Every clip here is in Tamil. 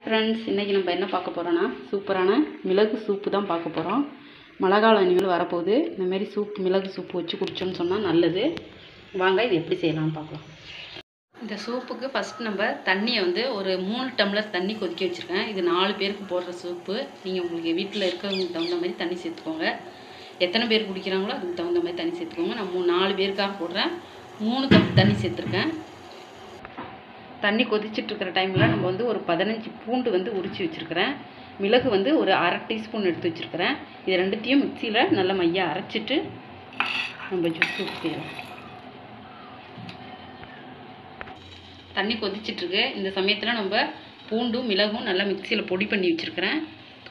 ஃப்ரெண்ட்ஸ், இன்றைக்கி நம்ம என்ன பார்க்க போகிறோன்னா சூப்பரான மிளகு சூப்பு தான் பார்க்க போகிறோம். மழை காலம் இனிமேல் வரப்போகுது. இந்தமாரி மிளகு சூப்பு வச்சு குடித்தோன்னு சொன்னால் நல்லது. வாங்க இது எப்படி செய்யலாம்னு பார்க்கலாம். இந்த சூப்புக்கு ஃபஸ்ட் நம்ம தண்ணியை ஒரு 3 டம்ளர் தண்ணி கொதிக்க வச்சுருக்கேன். இது 4 பேருக்கு போடுற சூப்பு. நீங்கள் உங்களுக்கு வீட்டில் இருக்கிறவங்களுக்கு தகுந்த மாதிரி தண்ணி சேர்த்துக்கோங்க. எத்தனை பேர் குடிக்கிறாங்களோ அதுக்கு தகுந்த மாதிரி தண்ணி சேர்த்துக்கோங்க. நான் 4 பேருக்காக போடுறேன். 3 கப் தண்ணி சேர்த்துருக்கேன். தண்ணி கொதிச்சிட்ருக்கிற டைமில் நம்ம ஒரு 15 பூண்டு உரித்து வச்சுருக்கிறேன். மிளகு ஒரு அரை டீஸ்பூன் எடுத்து வச்சுருக்கிறேன். இது ரெண்டுத்தையும் மிக்சியில் நல்லா மையாக அரைச்சிட்டு நம்ம சூப் செய்யலாம். தண்ணி கொதிச்சிட்ருக்கு. இந்த சமயத்தில் நம்ம பூண்டும் மிளகும் நல்லா மிக்சியில் பொடி பண்ணி வச்சுருக்கிறேன்.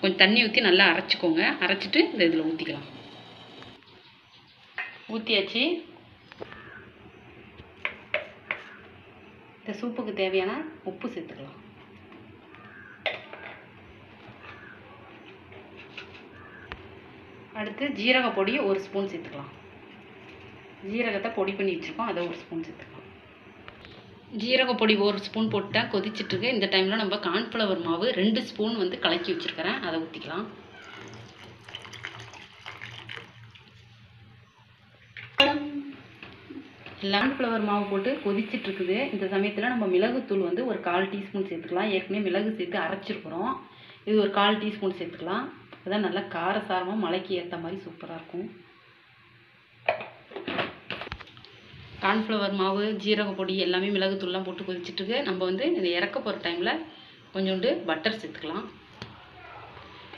கொஞ்சம் தண்ணி ஊற்றி நல்லா அரைச்சிக்கோங்க. அரைச்சிட்டு இந்த இதில் ஊற்றிக்கலாம். ஊற்றியாச்சு. இந்த சூப்புக்கு தேவையான உப்பு சேர்த்துக்கலாம். அடுத்து ஜீரக பொடி 1 ஸ்பூன் சேர்த்துக்கலாம். ஜீரகத்தை பொடி பண்ணி வச்சுருக்கோம், அதை 1 ஸ்பூன் சேர்த்துக்கலாம். ஜீரக பொடி 1 ஸ்பூன் போட்டால் கொதிச்சிட்ருக்கு. இந்த டைமில் நம்ம கார்ன்ஃப்ளவர் மாவு 2 ஸ்பூன் கலக்கி வச்சுருக்கிறேன், அதை ஊற்றிக்கலாம். கார்ன்ஃப்ளவர் மாவு போட்டு கொதிச்சிட்ருக்குது. இந்த சமயத்தில் நம்ம மிளகுத்தூள் ஒரு 1/4 டீஸ்பூன் சேர்த்துக்கலாம். ஏற்கனவே மிளகு சேர்த்து அரைச்சிருக்கிறோம். இது ஒரு 1/4 டீஸ்பூன் சேர்த்துக்கலாம். அதுதான் நல்லா காரசாரமாக மலைக்கு ஏற்ற மாதிரி சூப்பராக இருக்கும். கார்ன்ஃப்ளவர் மாவு, ஜீரக பொடி எல்லாமே மிளகுத்தூள்லாம் போட்டு கொதிச்சிட்ருக்கு. நம்ம இதை இறக்க போகிற டைமில் கொஞ்சோண்டு பட்டர் சேர்த்துக்கலாம்.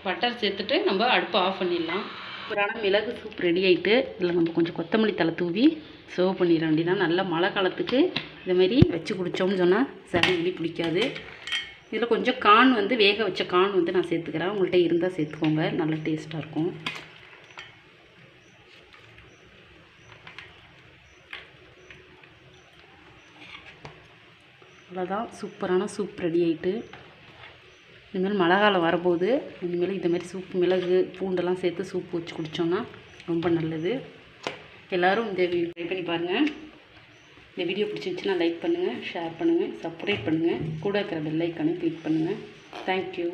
பட்டர் சேர்த்துட்டு நம்ம அடுப்பை ஆஃப் பண்ணிடலாம். சூப்பரான மிளகு சூப் ரெடி ஆகிட்டு இதில் நம்ம கொஞ்சம் கொத்தமல்லி தலை தூவி சர்வ் பண்ணிட வேண்டியதான். நல்லா மழை காலத்துக்கு இந்தமாரி வச்சு குடித்தோம்னு சொன்னால் சளி பிடிக்காது. இதில் கொஞ்சம் கார்ன் வேக வச்ச கார்ன் நான் சேர்த்துக்கிறேன். உங்கள்கிட்ட இருந்தால் சேர்த்துக்கோங்க, நல்ல டேஸ்ட்டாக இருக்கும். அவ்வளோதான், சூப்பரான சூப் ரெடி ஆகிட்டு. இனிமேல் மழை காலம் வரப்போகுது. இனிமேல் இந்தமாரி சூப் மிளகு பூண்டெல்லாம் சேர்த்து சூப் வச்சு குடித்தோன்னா ரொம்ப நல்லது. எல்லோரும் இந்த ட்ரை பண்ணி பாருங்கள். இந்த வீடியோ பிடிச்சிருந்துச்சுன்னா லைக் பண்ணுங்கள், ஷேர் பண்ணுங்கள், சப்ஸ்கிரைப் பண்ணுங்கள். கூட இருக்கிற பெல் ஐக்கானை கிளிக் பண்ணுங்கள். தேங்க்யூ.